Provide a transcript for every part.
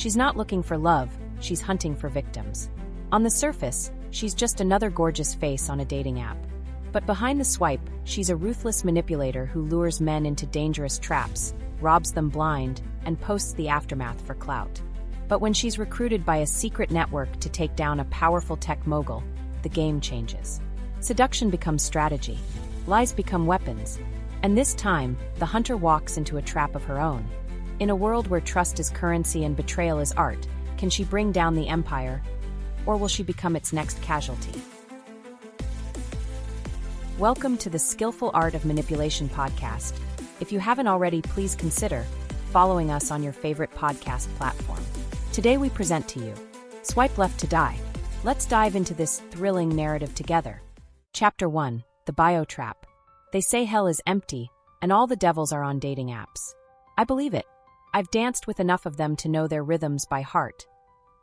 She's not looking for love, she's hunting for victims. On the surface, she's just another gorgeous face on a dating app. But behind the swipe, she's a ruthless manipulator who lures men into dangerous traps, robs them blind, and posts the aftermath for clout. But when she's recruited by a secret network to take down a powerful tech mogul, the game changes. Seduction becomes strategy. Lies become weapons. And this time, the hunter walks into a trap of her own. In a world where trust is currency and betrayal is art, can she bring down the empire, or will she become its next casualty? Welcome to the Skillful Art of Manipulation podcast. If you haven't already, please consider following us on your favorite podcast platform. Today we present to you Swipe Left to Die. Let's dive into this thrilling narrative together. Chapter 1, The Bio Trap. They say hell is empty, and all the devils are on dating apps. I believe it. I've danced with enough of them to know their rhythms by heart.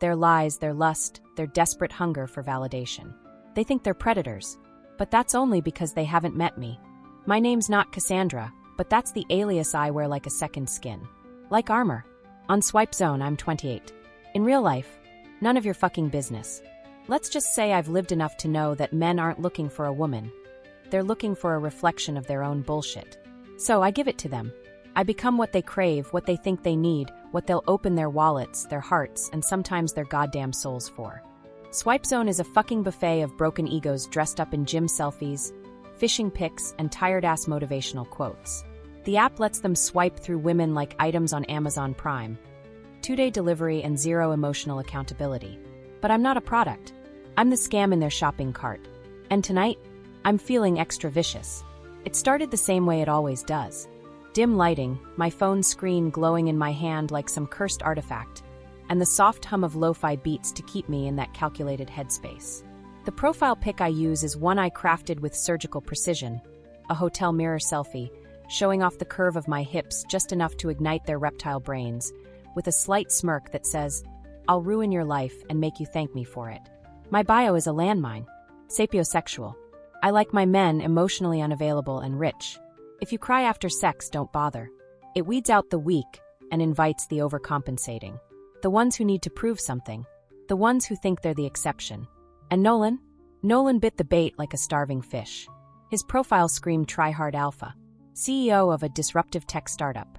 Their lies, their lust, their desperate hunger for validation. They think they're predators, but that's only because they haven't met me. My name's not Cassandra, but that's the alias I wear like a second skin. Like armor. On Swipe Zone, I'm 28. In real life, none of your fucking business. Let's just say I've lived enough to know that men aren't looking for a woman. They're looking for a reflection of their own bullshit. So I give it to them. I become what they crave, what they think they need, what they'll open their wallets, their hearts, and sometimes their goddamn souls for. Swipe Zone is a fucking buffet of broken egos dressed up in gym selfies, fishing pics, and tired-ass motivational quotes. The app lets them swipe through women like items on Amazon Prime. 2-day delivery and zero emotional accountability. But I'm not a product. I'm the scam in their shopping cart. And tonight, I'm feeling extra vicious. It started the same way it always does. Dim lighting, my phone screen glowing in my hand like some cursed artifact, and the soft hum of lo-fi beats to keep me in that calculated headspace. The profile pic I use is one I crafted with surgical precision, a hotel mirror selfie, showing off the curve of my hips just enough to ignite their reptile brains, with a slight smirk that says, "I'll ruin your life and make you thank me for it." My bio is a landmine. Sapiosexual. I like my men emotionally unavailable and rich. If you cry after sex, don't bother. It weeds out the weak and invites the overcompensating. The ones who need to prove something. The ones who think they're the exception. And Nolan? Nolan bit the bait like a starving fish. His profile screamed try-hard alpha. CEO of a disruptive tech startup.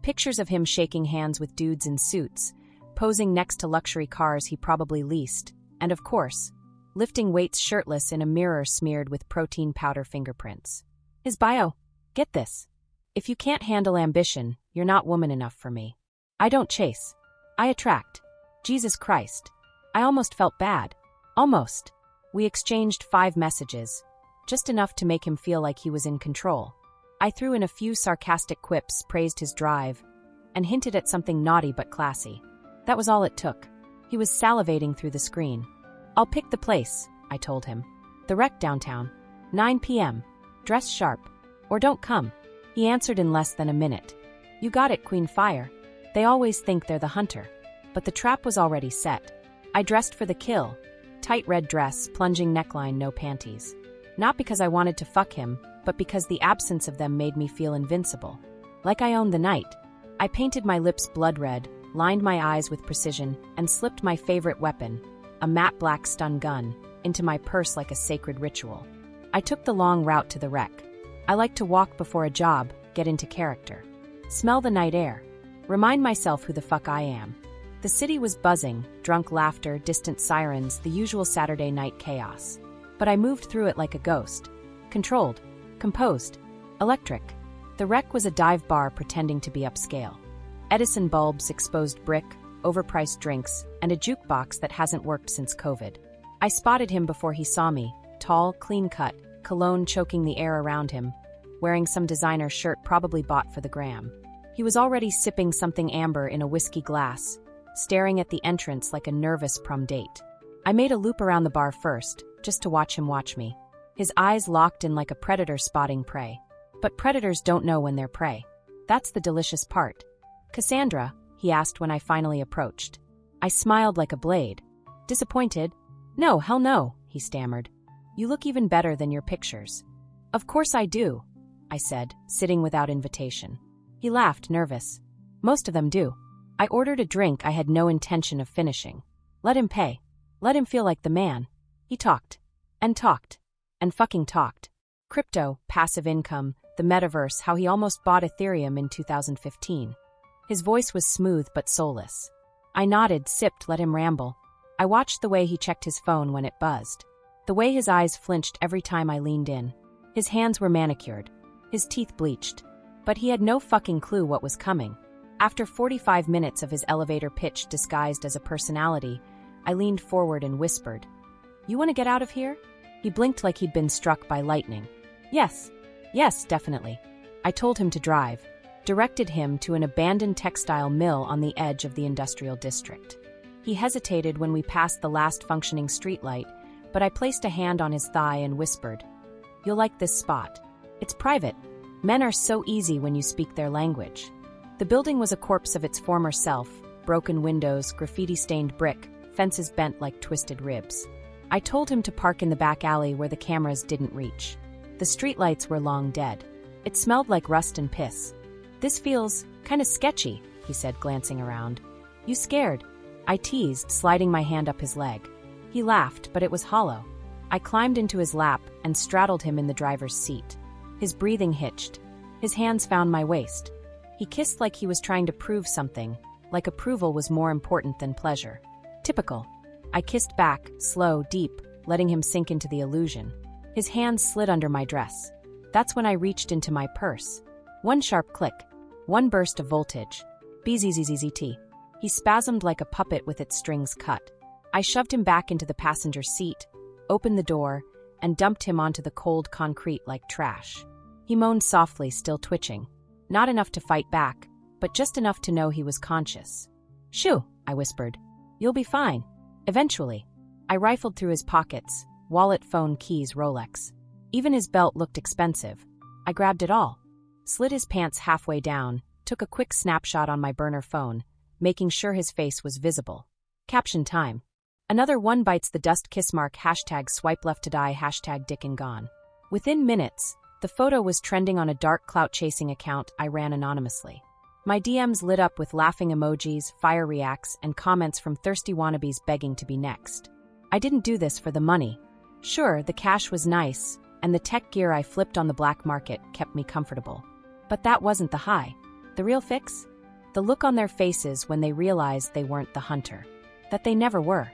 Pictures of him shaking hands with dudes in suits, posing next to luxury cars he probably leased, and of course, lifting weights shirtless in a mirror smeared with protein powder fingerprints. His bio. Get this. If you can't handle ambition, you're not woman enough for me. I don't chase. I attract. Jesus Christ. I almost felt bad. Almost. We exchanged 5 messages, just enough to make him feel like he was in control. I threw in a few sarcastic quips, praised his drive, and hinted at something naughty but classy. That was all it took. He was salivating through the screen. I'll pick the place, I told him. The Rec downtown. 9 p.m. Dress sharp. Or don't come. He answered in less than a minute. You got it, Queen Fire. They always think they're the hunter. But the trap was already set. I dressed for the kill. Tight red dress, plunging neckline, no panties. Not because I wanted to fuck him, but because the absence of them made me feel invincible. Like I owned the night. I painted my lips blood red, lined my eyes with precision, and slipped my favorite weapon, a matte black stun gun, into my purse like a sacred ritual. I took the long route to the Rec. I like to walk before a job, get into character. Smell the night air. Remind myself who the fuck I am. The city was buzzing, drunk laughter, distant sirens, the usual Saturday night chaos. But I moved through it like a ghost. Controlled. Composed. Electric. The Rec was a dive bar pretending to be upscale. Edison bulbs, exposed brick, overpriced drinks, and a jukebox that hasn't worked since COVID. I spotted him before he saw me, tall, clean-cut, cologne choking the air around him, wearing some designer shirt probably bought for the gram. He was already sipping something amber in a whiskey glass, staring at the entrance like a nervous prom date. I made a loop around the bar first, just to watch him watch me. His eyes locked in like a predator spotting prey. But predators don't know when they're prey. That's the delicious part. Cassandra, he asked when I finally approached. I smiled like a blade. Disappointed? No, hell no, he stammered. You look even better than your pictures. Of course I do, I said, sitting without invitation. He laughed, nervous. Most of them do. I ordered a drink I had no intention of finishing. Let him pay. Let him feel like the man. He talked. And talked. And fucking talked. Crypto, passive income, the metaverse, how he almost bought Ethereum in 2015. His voice was smooth but soulless. I nodded, sipped, let him ramble. I watched the way he checked his phone when it buzzed. The way his eyes flinched every time I leaned in. His hands were manicured. His teeth bleached. But he had no fucking clue what was coming. After 45 minutes of his elevator pitch disguised as a personality, I leaned forward and whispered, "You want to get out of here?" He blinked like he'd been struck by lightning. Yes, definitely. I told him to drive, directed him to an abandoned textile mill on the edge of the industrial district. He hesitated when we passed the last functioning streetlight, but I placed a hand on his thigh and whispered, "You'll like this spot. It's private. Men are so easy when you speak their language." The building was a corpse of its former self, broken windows, graffiti-stained brick, fences bent like twisted ribs. I told him to park in the back alley where the cameras didn't reach. The streetlights were long dead. It smelled like rust and piss. "This feels kinda sketchy," he said, glancing around. "You scared?" I teased, sliding my hand up his leg. He laughed, but it was hollow. I climbed into his lap and straddled him in the driver's seat. His breathing hitched. His hands found my waist. He kissed like he was trying to prove something, like approval was more important than pleasure. Typical. I kissed back, slow, deep, letting him sink into the illusion. His hands slid under my dress. That's when I reached into my purse. One sharp click. One burst of voltage. Bzzzt. He spasmed like a puppet with its strings cut. I shoved him back into the passenger seat, opened the door, and dumped him onto the cold concrete like trash. He moaned softly, still twitching. Not enough to fight back, but just enough to know he was conscious. "Shoo," I whispered. "You'll be fine. Eventually." I rifled through his pockets, wallet, phone, keys, Rolex. Even his belt looked expensive. I grabbed it all. Slid his pants halfway down, took a quick snapshot on my burner phone, making sure his face was visible. Caption time. Another one bites the dust kiss mark, #swipe left to die, #dick and gone. Within minutes, the photo was trending on a dark clout-chasing account I ran anonymously. My DMs lit up with laughing emojis, fire reacts, and comments from thirsty wannabes begging to be next. I didn't do this for the money. Sure, the cash was nice, and the tech gear I flipped on the black market kept me comfortable. But that wasn't the high. The real fix? The look on their faces when they realized they weren't the hunter. That they never were.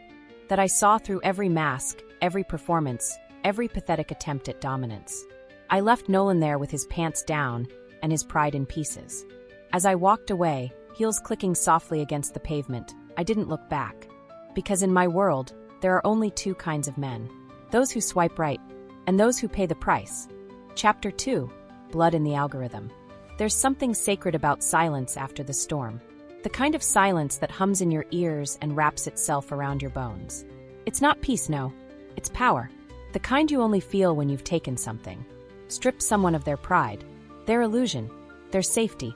That I saw through every mask, every performance, every pathetic attempt at dominance. I left Nolan there with his pants down and his pride in pieces. As I walked away, heels clicking softly against the pavement, I didn't look back. Because in my world, there are only two kinds of men. Those who swipe right, and those who pay the price. Chapter 2. Blood in the Algorithm. There's something sacred about silence after the storm. The kind of silence that hums in your ears and wraps itself around your bones. It's not peace, no. It's power. The kind you only feel when you've taken something. Stripped someone of their pride, their illusion, their safety.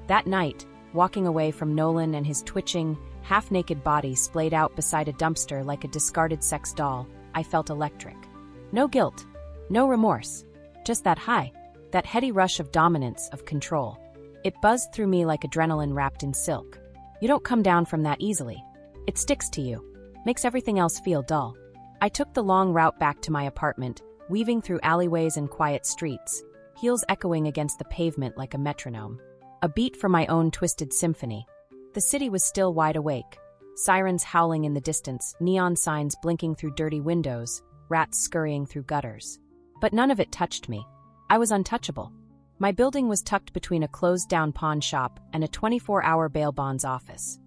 That night, walking away from Nolan and his twitching, half-naked body splayed out beside a dumpster like a discarded sex doll, I felt electric. No guilt, no remorse, just that high, that heady rush of dominance, of control. It buzzed through me like adrenaline wrapped in silk. You don't come down from that easily. It sticks to you, makes everything else feel dull. I took the long route back to my apartment, weaving through alleyways and quiet streets, heels echoing against the pavement like a metronome. A beat for my own twisted symphony. The city was still wide awake. Sirens howling in the distance, neon signs blinking through dirty windows, rats scurrying through gutters. But none of it touched me. I was untouchable. My building was tucked between a closed-down pawn shop and a 24-hour bail bonds office.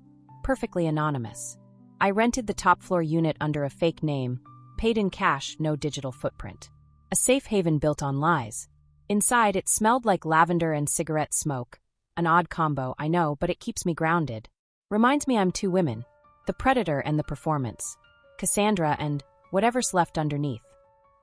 Perfectly anonymous. I rented the top-floor unit under a fake name, paid in cash, no digital footprint. A safe haven built on lies. Inside, it smelled like lavender and cigarette smoke. An odd combo, I know, but it keeps me grounded. Reminds me I'm two women. The predator and the performance. Cassandra and whatever's left underneath.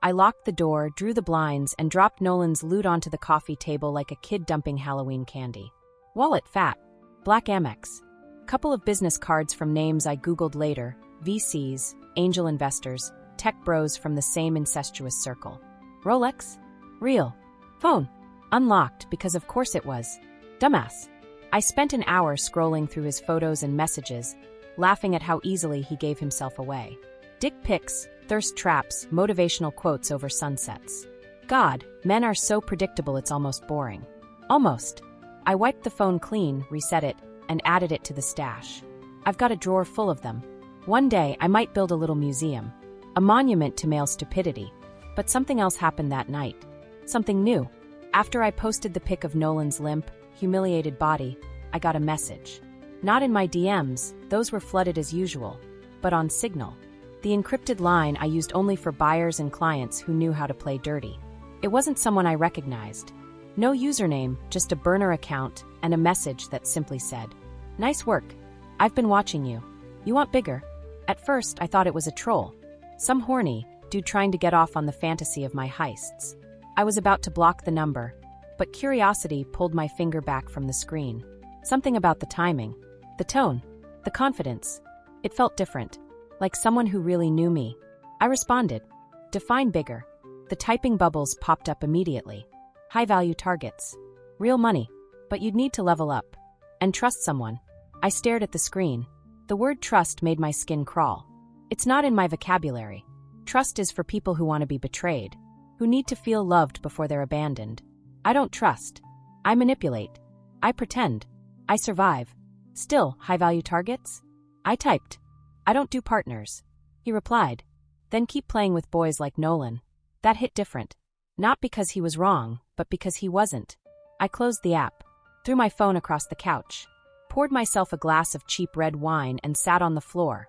I locked the door, drew the blinds, and dropped Nolan's loot onto the coffee table like a kid dumping Halloween candy. Wallet fat. Black Amex. Couple of business cards from names I Googled later. VCs, angel investors, tech bros from the same incestuous circle. Rolex? Real. Phone. Unlocked, because of course it was. Dumbass. I spent an hour scrolling through his photos and messages, laughing at how easily he gave himself away. Dick pics, thirst traps, motivational quotes over sunsets. God, men are so predictable it's almost boring. Almost. I wiped the phone clean, reset it, and added it to the stash. I've got a drawer full of them. One day, I might build a little museum. A monument to male stupidity. But something else happened that night. Something new. After I posted the pic of Nolan's limp, humiliated body, I got a message. Not in my DMs, those were flooded as usual, but on Signal. The encrypted line I used only for buyers and clients who knew how to play dirty. It wasn't someone I recognized. No username, just a burner account and a message that simply said, "Nice work. I've been watching you. You want bigger?" At first, I thought it was a troll. Some horny dude trying to get off on the fantasy of my heists. I was about to block the number, but curiosity pulled my finger back from the screen. Something about the timing, the tone, the confidence. It felt different, like someone who really knew me. I responded. Define bigger. The typing bubbles popped up immediately. High-value targets. Real money. But you'd need to level up. And trust someone. I stared at the screen. The word trust made my skin crawl. It's not in my vocabulary. Trust is for people who want to be betrayed, who need to feel loved before they're abandoned. I don't trust. I manipulate. I pretend. I survive. Still, high-value targets? I typed. I don't do partners. He replied. Then keep playing with boys like Nolan. That hit different. Not because he was wrong, but because he wasn't. I closed the app, threw my phone across the couch, poured myself a glass of cheap red wine and sat on the floor,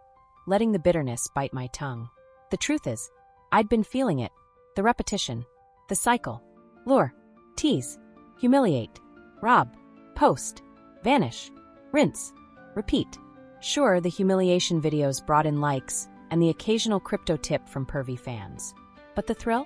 letting the bitterness bite my tongue. The truth is, I'd been feeling it. The repetition. The cycle. Lure. Tease. Humiliate. Rob. Post. Vanish. Rinse. Repeat. Sure, the humiliation videos brought in likes and the occasional crypto tip from pervy fans. But the thrill?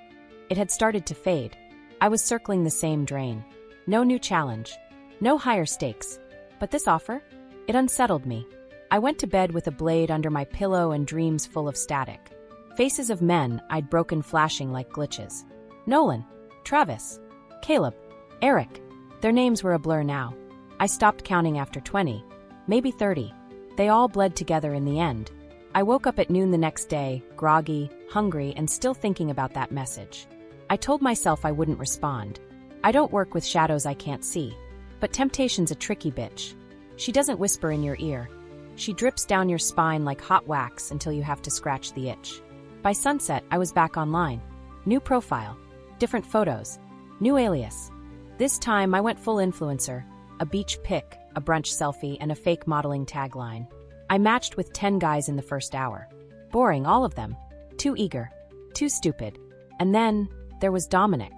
It had started to fade. I was circling the same drain. No new challenge. No higher stakes. But this offer? It unsettled me. I went to bed with a blade under my pillow and dreams full of static. Faces of men I'd broken flashing like glitches. Nolan. Travis. Caleb. Eric. Their names were a blur now. I stopped counting after 20. Maybe 30. They all bled together in the end. I woke up at noon the next day, groggy, hungry, and still thinking about that message. I told myself I wouldn't respond. I don't work with shadows I can't see. But temptation's a tricky bitch. She doesn't whisper in your ear. She drips down your spine like hot wax until you have to scratch the itch. By sunset, I was back online. New profile. Different photos. New alias. This time, I went full influencer. A beach pic, a brunch selfie, and a fake modeling tagline. I matched with 10 guys in the first hour. Boring, all of them. Too eager. Too stupid. And then, there was Dominic.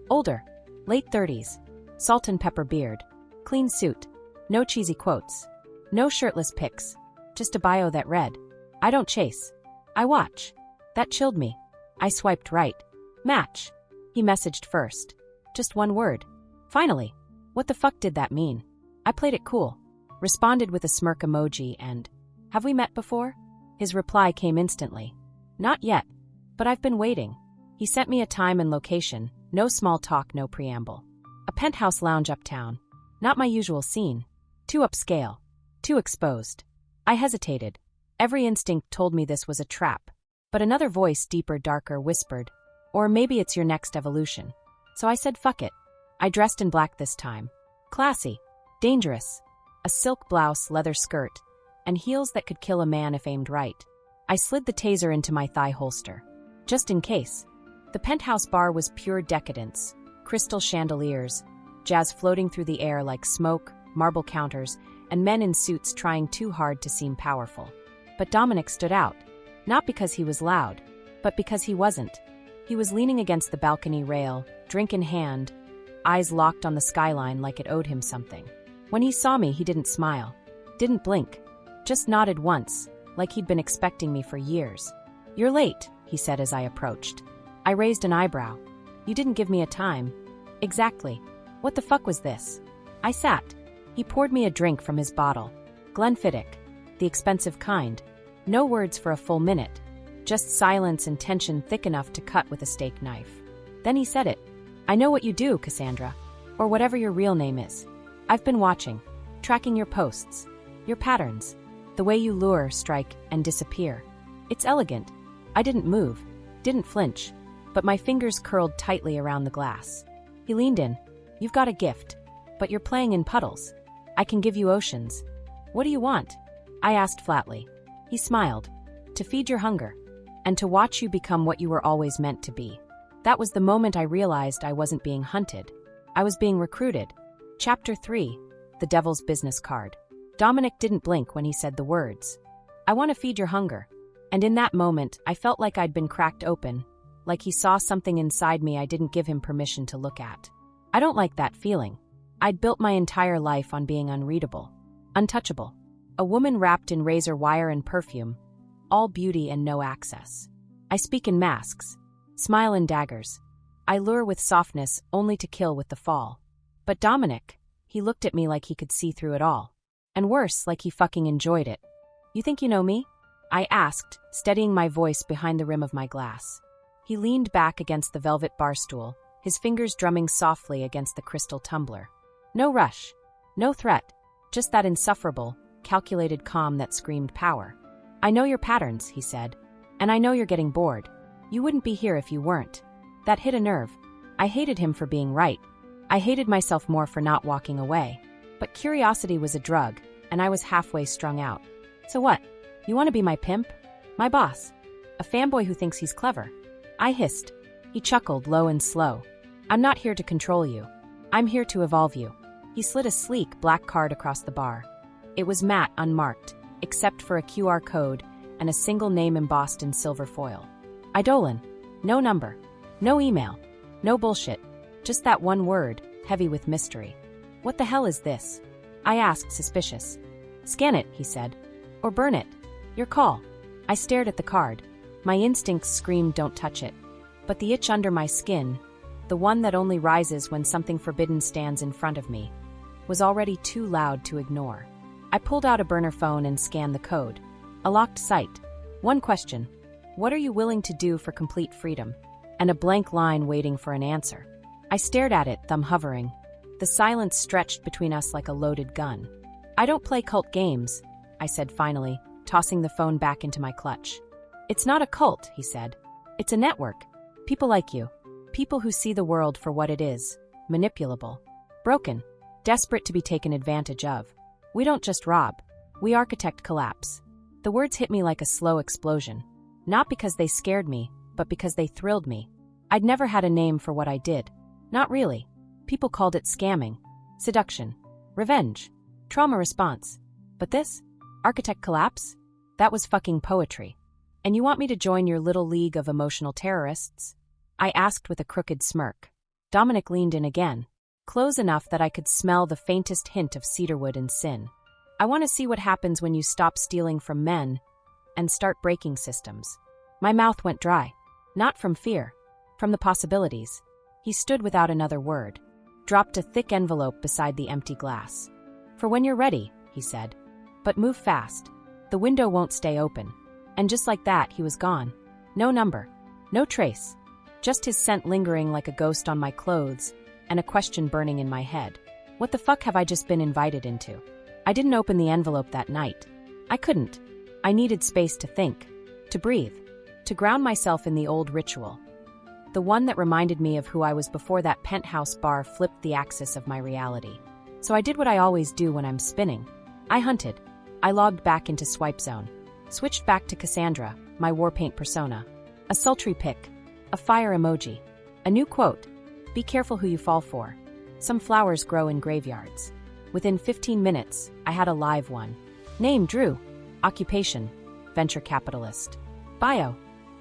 Older. Late 30s. Salt and pepper beard. Clean suit. No cheesy quotes. No shirtless pics. Just a bio that read, "I don't chase. I watch." That chilled me. I swiped right. Match. He messaged first. Just one word. Finally. What the fuck did that mean? I played it cool. Responded with a smirk emoji and, "Have we met before?" His reply came instantly. "Not yet. But I've been waiting." He sent me a time and location. No small talk, no preamble. A penthouse lounge uptown. Not my usual scene. Too upscale. Too exposed. I hesitated. Every instinct told me this was a trap. But another voice, deeper, darker, whispered, "Or maybe it's your next evolution." So I said fuck it. I dressed in black this time. Classy. Dangerous. A silk blouse, leather skirt, and heels that could kill a man if aimed right. I slid the taser into my thigh holster. Just in case. The penthouse bar was pure decadence. Crystal chandeliers, jazz floating through the air like smoke, marble counters, and men in suits trying too hard to seem powerful. But Dominic stood out. Not because he was loud, but because he wasn't. He was leaning against the balcony rail, drink in hand, eyes locked on the skyline like it owed him something. When he saw me, he didn't smile, didn't blink, just nodded once, like he'd been expecting me for years. "You're late," he said as I approached. I raised an eyebrow. "You didn't give me a time." "Exactly. What the fuck was this?" I sat. He poured me a drink from his bottle. Glenfiddich. The expensive kind. No words for a full minute. Just silence and tension thick enough to cut with a steak knife. Then he said it. "I know what you do, Cassandra. Or whatever your real name is. I've been watching. tracking your posts, your patterns, the way you lure, strike, and disappear. It's elegant. I didn't move, didn't flinch, but my fingers curled tightly around the glass. He leaned in. You've got a gift, but you're playing in puddles. I can give you oceans. What do you want? I asked flatly. He smiled. To feed your hunger, and to watch you become what you were always meant to be. That was the moment I realized I wasn't being hunted. I was being recruited. Chapter 3. The Devil's Business Card. Dominic didn't blink when he said the words. I want to feed your hunger. And in that moment, I felt like I'd been cracked open, like he saw something inside me I didn't give him permission to look at. I don't like that feeling. I'd built my entire life on being unreadable, untouchable. A woman wrapped in razor wire and perfume, all beauty and no access. I speak in masks, smile in daggers. I lure with softness only to kill with the fall. But Dominic, he looked at me like he could see through it all. And worse, like he fucking enjoyed it. You think you know me? I asked, steadying my voice behind the rim of my glass. He leaned back against the velvet bar stool, his fingers drumming softly against the crystal tumbler. No rush, no threat, just that insufferable, calculated calm that screamed power. I know your patterns, he said, and I know you're getting bored. You wouldn't be here if you weren't. That hit a nerve. I hated him for being right. I hated myself more for not walking away. But curiosity was a drug, and I was halfway strung out. So what? You want to be my pimp? My boss? A fanboy who thinks he's clever? I hissed. He chuckled low and slow. I'm not here to control you. I'm here to evolve you. He slid a sleek black card across the bar. It was matte, unmarked, except for a QR code and a single name embossed in silver foil. Eidolon. No number. No email. No bullshit. Just that one word, heavy with mystery. What the hell is this? I asked, suspicious. Scan it, he said. Or burn it. Your call. I stared at the card. My instincts screamed, don't touch it. But the itch under my skin, the one that only rises when something forbidden stands in front of me, was already too loud to ignore. I pulled out a burner phone and scanned the code. A locked site. One question. What are you willing to do for complete freedom? And a blank line waiting for an answer. I stared at it, thumb hovering. The silence stretched between us like a loaded gun. I don't play cult games, I said finally, tossing the phone back into my clutch. It's not a cult, he said. It's a network. People like you. People who see the world for what it is. Manipulable. Broken. Desperate to be taken advantage of. We don't just rob. We architect collapse. The words hit me like a slow explosion. Not because they scared me, but because they thrilled me. I'd never had a name for what I did. Not really. People called it scamming, seduction, revenge, trauma response. But this? Architect collapse? That was fucking poetry. And you want me to join your little league of emotional terrorists? I asked with a crooked smirk. Dominic leaned in again, close enough that I could smell the faintest hint of cedarwood and sin. I want to see what happens when you stop stealing from men and start breaking systems. My mouth went dry. Not from fear, from the possibilities. He stood without another word, dropped a thick envelope beside the empty glass. For when you're ready, he said. But move fast. The window won't stay open. And just like that, he was gone. No number. No trace. Just his scent lingering like a ghost on my clothes, and a question burning in my head. What the fuck have I just been invited into? I didn't open the envelope that night. I couldn't. I needed space to think, to breathe, to ground myself in the old ritual. The one that reminded me of who I was before that penthouse bar flipped the axis of my reality. So I did what I always do when I'm spinning. I hunted. I logged back into Swipe Zone. Switched back to Cassandra, my warpaint persona. A sultry pic. A fire emoji. A new quote. Be careful who you fall for. Some flowers grow in graveyards. Within 15 minutes, I had a live one. Name Drew. Occupation. Venture capitalist. Bio.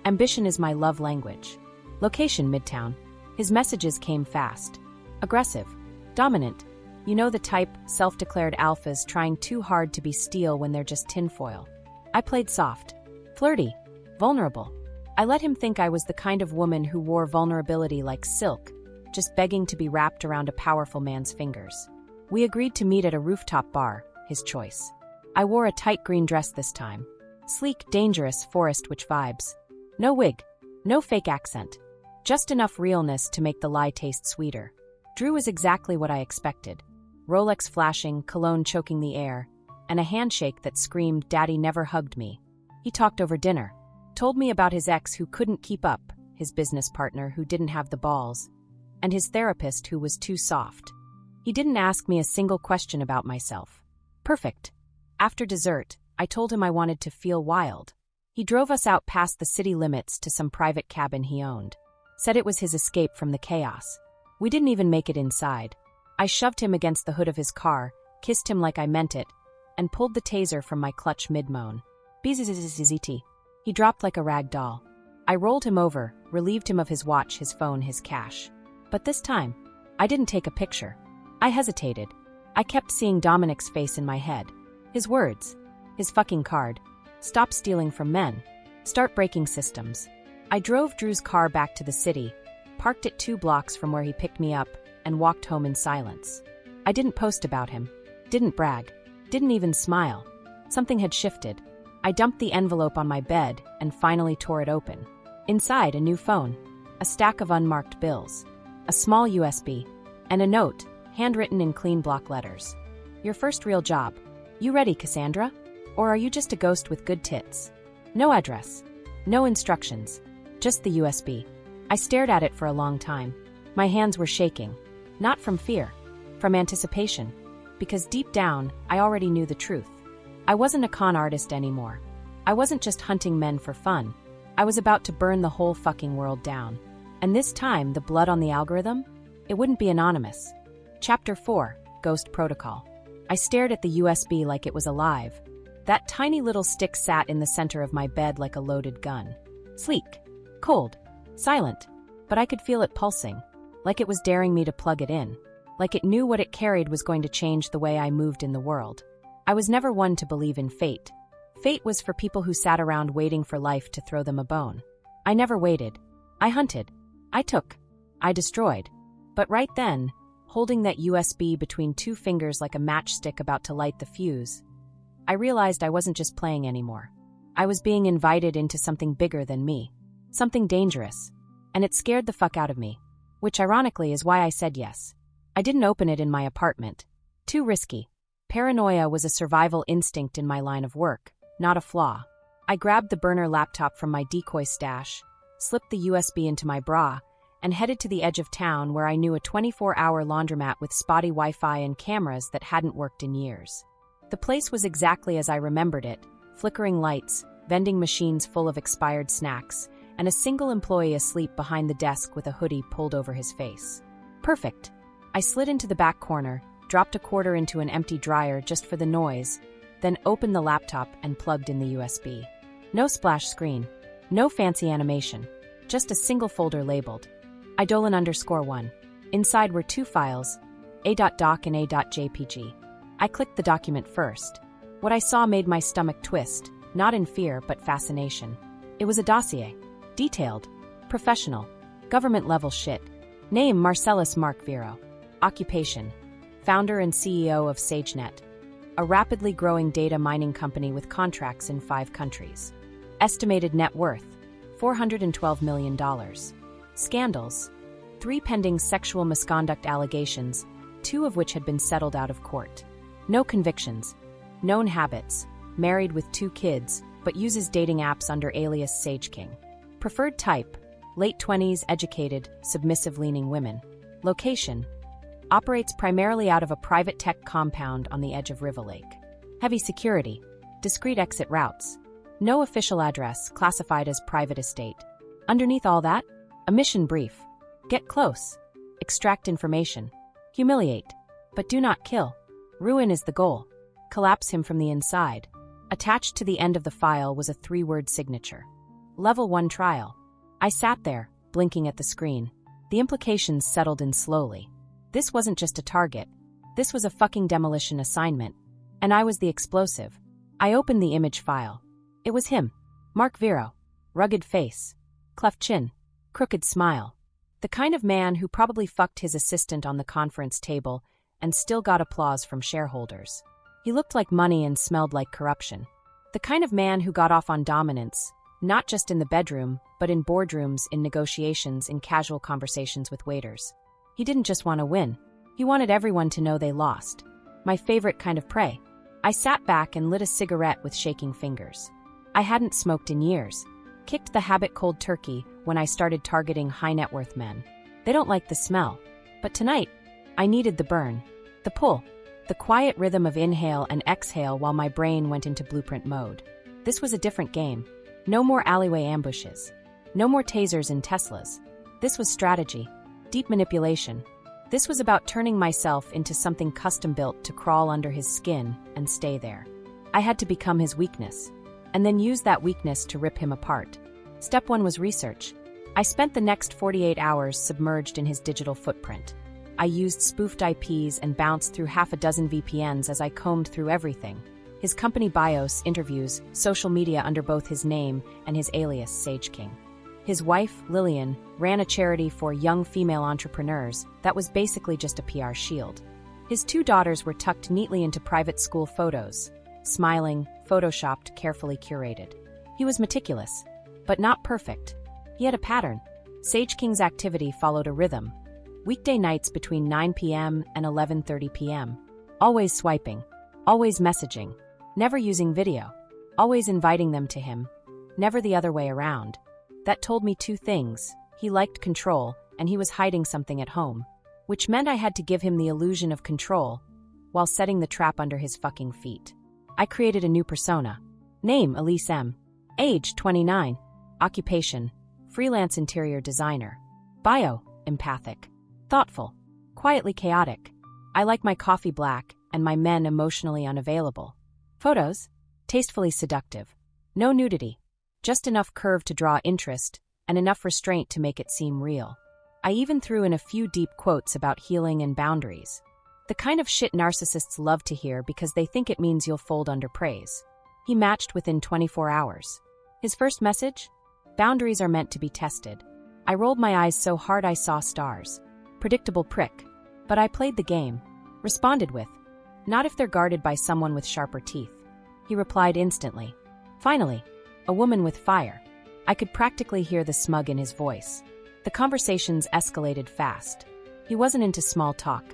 Ambition is my love language. Location Midtown. His messages came fast. Aggressive. Dominant. You know the type, self-declared alphas trying too hard to be steel when they're just tinfoil. I played soft. Flirty. Vulnerable. I let him think I was the kind of woman who wore vulnerability like silk, just begging to be wrapped around a powerful man's fingers. We agreed to meet at a rooftop bar, his choice. I wore a tight green dress this time. Sleek, dangerous, forest witch vibes. No wig. No fake accent. Just enough realness to make the lie taste sweeter. Drew was exactly what I expected. Rolex flashing, cologne choking the air, and a handshake that screamed, "Daddy never hugged me." He talked over dinner, told me about his ex who couldn't keep up, his business partner who didn't have the balls, and his therapist who was too soft. He didn't ask me a single question about myself. Perfect. After dessert, I told him I wanted to feel wild. He drove us out past the city limits to some private cabin he owned. Said it was his escape from the chaos. We didn't even make it inside. I shoved him against the hood of his car, kissed him like I meant it, and pulled the taser from my clutch mid-moan. Bzzzt. He dropped like a rag doll. I rolled him over, relieved him of his watch, his phone, his cash. But this time, I didn't take a picture. I hesitated. I kept seeing Dominic's face in my head. His words. His fucking card. Stop stealing from men. Start breaking systems. I drove Drew's car back to the city, parked it 2 blocks from where he picked me up, and walked home in silence. I didn't post about him. Didn't brag. Didn't even smile. Something had shifted. I dumped the envelope on my bed and finally tore it open. Inside, a new phone, a stack of unmarked bills, a small USB, and a note, handwritten in clean block letters. Your first real job. You ready, Cassandra? Or are you just a ghost with good tits? No address. No instructions. Just the USB. I stared at it for a long time. My hands were shaking. Not from fear. From anticipation. Because deep down, I already knew the truth. I wasn't a con artist anymore. I wasn't just hunting men for fun. I was about to burn the whole fucking world down. And this time, the blood on the algorithm? It wouldn't be anonymous. Chapter 4, Ghost Protocol. I stared at the USB like it was alive. That tiny little stick sat in the center of my bed like a loaded gun. Sleek. Cold. Silent. But I could feel it pulsing. Like it was daring me to plug it in. Like it knew what it carried was going to change the way I moved in the world. I was never one to believe in fate. Fate was for people who sat around waiting for life to throw them a bone. I never waited. I hunted. I took. I destroyed. But right then, holding that USB between 2 fingers like a matchstick about to light the fuse, I realized I wasn't just playing anymore. I was being invited into something bigger than me. Something dangerous. And it scared the fuck out of me. Which ironically is why I said yes. I didn't open it in my apartment. Too risky. Paranoia was a survival instinct in my line of work, not a flaw. I grabbed the burner laptop from my decoy stash, slipped the USB into my bra, and headed to the edge of town where I knew a 24-hour laundromat with spotty Wi-Fi and cameras that hadn't worked in years. The place was exactly as I remembered it, flickering lights, vending machines full of expired snacks, and a single employee asleep behind the desk with a hoodie pulled over his face. Perfect. I slid into the back corner, dropped a quarter into an empty dryer just for the noise, then opened the laptop and plugged in the USB. No splash screen. No fancy animation. Just a single folder labeled Eidolon _1. Inside were 2 files, a.doc and a.jpg. I clicked the document first. What I saw made my stomach twist, not in fear but fascination. It was a dossier. Detailed. Professional. Government-level shit. Name Marcellus Mark Vero. Occupation. Founder and CEO of SageNet, a rapidly growing data mining company with contracts in 5 countries. Estimated net worth, $412 million. Scandals. 3 pending sexual misconduct allegations, 2 of which had been settled out of court. No convictions. Known habits. Married with 2 kids, but uses dating apps under alias Sage King. Preferred type. Late 20s, educated, submissive-leaning women. Location. Operates primarily out of a private tech compound on the edge of River Lake. Heavy security. Discreet exit routes. No official address, classified as private estate. Underneath all that, a mission brief. Get close. Extract information. Humiliate. But do not kill. Ruin is the goal. Collapse him from the inside. Attached to the end of the file was a 3-word signature. Level 1 trial. I sat there, blinking at the screen. The implications settled in slowly. This wasn't just a target. This was a fucking demolition assignment. And I was the explosive. I opened the image file. It was him. Mark Vero. Rugged face. Cleft chin. Crooked smile. The kind of man who probably fucked his assistant on the conference table and still got applause from shareholders. He looked like money and smelled like corruption. The kind of man who got off on dominance, not just in the bedroom, but in boardrooms, in negotiations, in casual conversations with waiters. He didn't just want to win. He wanted everyone to know they lost. My favorite kind of prey. I sat back and lit a cigarette with shaking fingers. I hadn't smoked in years. Kicked the habit cold turkey when I started targeting high-net-worth men. They don't like the smell. But tonight, I needed the burn. The pull. The quiet rhythm of inhale and exhale while my brain went into blueprint mode. This was a different game. No more alleyway ambushes. No more tasers in Teslas. This was strategy. Deep manipulation. This was about turning myself into something custom-built to crawl under his skin and stay there. I had to become his weakness, and then use that weakness to rip him apart. Step 1 was research. I spent the next 48 hours submerged in his digital footprint. I used spoofed IPs and bounced through half a dozen VPNs as I combed through everything. His company bios, interviews, social media under both his name and his alias Sage King. His wife, Lillian, ran a charity for young female entrepreneurs that was basically just a PR shield. His 2 daughters were tucked neatly into private school photos, smiling, photoshopped, carefully curated. He was meticulous, but not perfect. He had a pattern. Sage King's activity followed a rhythm. Weekday nights between 9 p.m. and 11:30 p.m. Always swiping, always messaging, never using video, always inviting them to him, never the other way around. That told me 2 things. He liked control, and he was hiding something at home, which meant I had to give him the illusion of control while setting the trap under his fucking feet. I created a new persona. Name, Elise M. Age, 29. Occupation, freelance interior designer. Bio, empathic. Thoughtful. Quietly chaotic. I like my coffee black and my men emotionally unavailable. Photos, tastefully seductive. No nudity. Just enough curve to draw interest, and enough restraint to make it seem real. I even threw in a few deep quotes about healing and boundaries. The kind of shit narcissists love to hear because they think it means you'll fold under praise. He matched within 24 hours. His first message? Boundaries are meant to be tested. I rolled my eyes so hard I saw stars. Predictable prick. But I played the game. Responded with, not if they're guarded by someone with sharper teeth. He replied instantly. Finally. A woman with fire. I could practically hear the smug in his voice. The conversations escalated fast. He wasn't into small talk.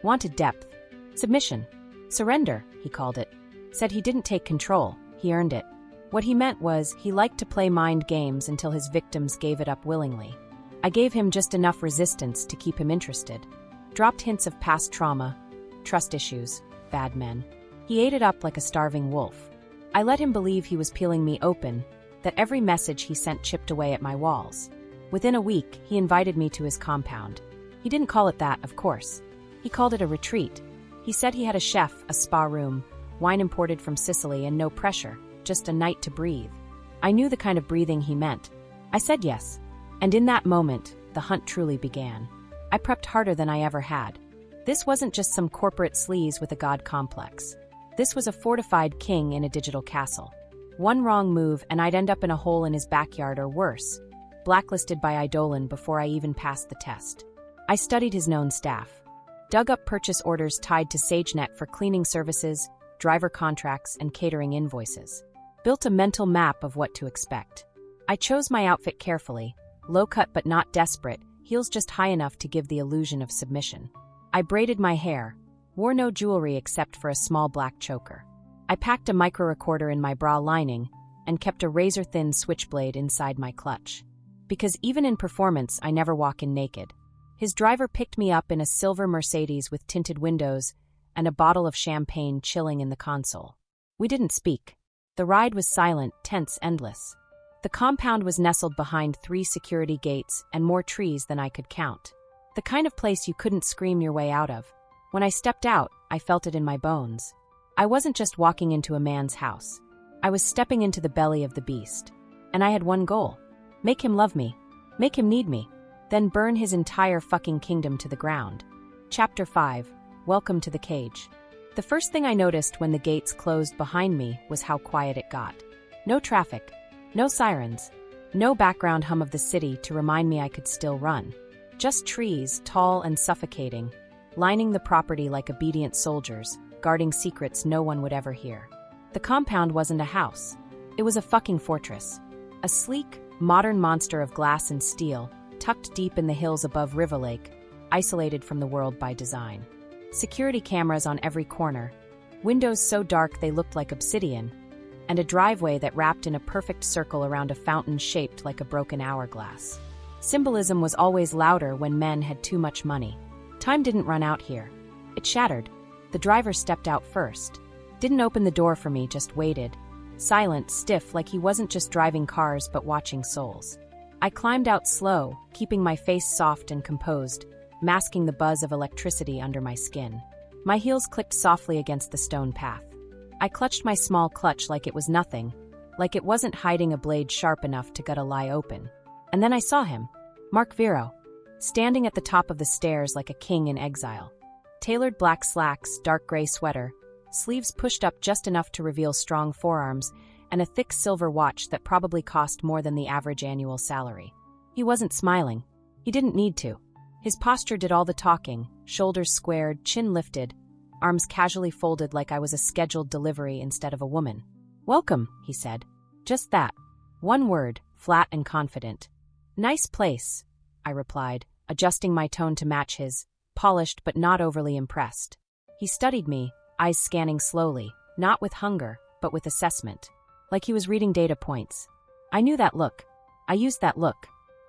Wanted depth. Submission. Surrender, he called it. Said he didn't take control, he earned it. What he meant was he liked to play mind games until his victims gave it up willingly. I gave him just enough resistance to keep him interested. Dropped hints of past trauma, trust issues, bad men. He ate it up like a starving wolf. I let him believe he was peeling me open, that every message he sent chipped away at my walls. Within a week, he invited me to his compound. He didn't call it that, of course. He called it a retreat. He said he had a chef, a spa room, wine imported from Sicily, and no pressure, just a night to breathe. I knew the kind of breathing he meant. I said yes. And in that moment, the hunt truly began. I prepped harder than I ever had. This wasn't just some corporate sleaze with a god complex. This was a fortified king in a digital castle. One wrong move and I'd end up in a hole in his backyard or worse, blacklisted by Eidolon before I even passed the test. I studied his known staff. Dug up purchase orders tied to SageNet for cleaning services, driver contracts, and catering invoices. Built a mental map of what to expect. I chose my outfit carefully, low-cut but not desperate, heels just high enough to give the illusion of submission. I braided my hair, wore no jewelry except for a small black choker. I packed a micro-recorder in my bra lining and kept a razor-thin switchblade inside my clutch. Because even in performance, I never walk in naked. His driver picked me up in a silver Mercedes with tinted windows and a bottle of champagne chilling in the console. We didn't speak. The ride was silent, tense, endless. The compound was nestled behind 3 security gates and more trees than I could count. The kind of place you couldn't scream your way out of. When I stepped out, I felt it in my bones. I wasn't just walking into a man's house. I was stepping into the belly of the beast. And I had one goal. Make him love me. Make him need me. Then burn his entire fucking kingdom to the ground. Chapter 5. Welcome to the cage. The first thing I noticed when the gates closed behind me was how quiet it got. No traffic. No sirens. No background hum of the city to remind me I could still run. Just trees, tall and suffocating, lining the property like obedient soldiers, guarding secrets no one would ever hear. The compound wasn't a house. It was a fucking fortress. A sleek, modern monster of glass and steel, tucked deep in the hills above River Lake, isolated from the world by design. security cameras on every corner, windows so dark they looked like obsidian, and a driveway that wrapped in a perfect circle around a fountain shaped like a broken hourglass. Symbolism was always louder when men had too much money. Time didn't run out here. It shattered. The driver stepped out first. Didn't open the door for me, just waited. Silent, stiff, like he wasn't just driving cars but watching souls. I climbed out slow, keeping my face soft and composed, masking the buzz of electricity under my skin. My heels clicked softly against the stone path. I clutched my small clutch like it was nothing, like it wasn't hiding a blade sharp enough to gut a lie open. And then I saw him, Mark Vero, standing at the top of the stairs like a king in exile. Tailored black slacks, dark gray sweater, sleeves pushed up just enough to reveal strong forearms, and a thick silver watch that probably cost more than the average annual salary. He wasn't smiling. He didn't need to. His posture did all the talking, shoulders squared, chin lifted, arms casually folded like I was a scheduled delivery instead of a woman. "Welcome," he said. Just that. One word, flat and confident. "Nice place," I replied, adjusting my tone to match his, polished but not overly impressed. He studied me, eyes scanning slowly, not with hunger, but with assessment. Like he was reading data points. I knew that look. I used that look.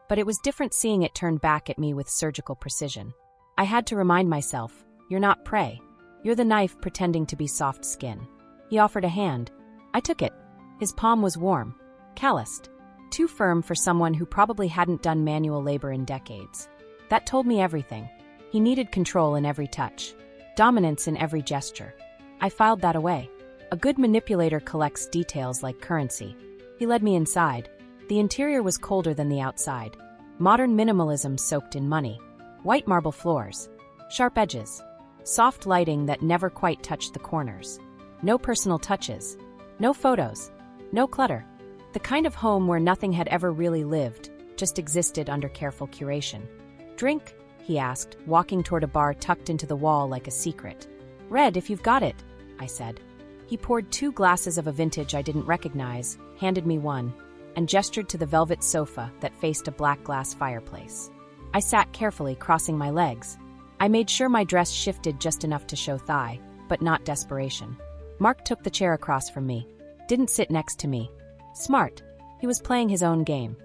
But it was different seeing it turned back at me with surgical precision. I had to remind myself, you're not prey. You're the knife pretending to be soft skin. He offered a hand. I took it. His palm was warm, calloused, too firm for someone who probably hadn't done manual labor in decades. That told me everything. He needed control in every touch, dominance in every gesture. I filed that away. A good manipulator collects details like currency. He led me inside. The interior was colder than the outside. Modern minimalism soaked in money. White marble floors. Sharp edges. Soft lighting that never quite touched the corners. No personal touches. No photos. No clutter. The kind of home where nothing had ever really lived, just existed under careful curation. "Drink?" he asked, walking toward a bar tucked into the wall like a secret. "Red, if you've got it," I said. He poured 2 glasses of a vintage I didn't recognize, handed me one, and gestured to the velvet sofa that faced a black glass fireplace. I sat carefully, crossing my legs. I made sure my dress shifted just enough to show thigh, but not desperation. Mark took the chair across from me. Didn't sit next to me. Smart. He was playing his own game.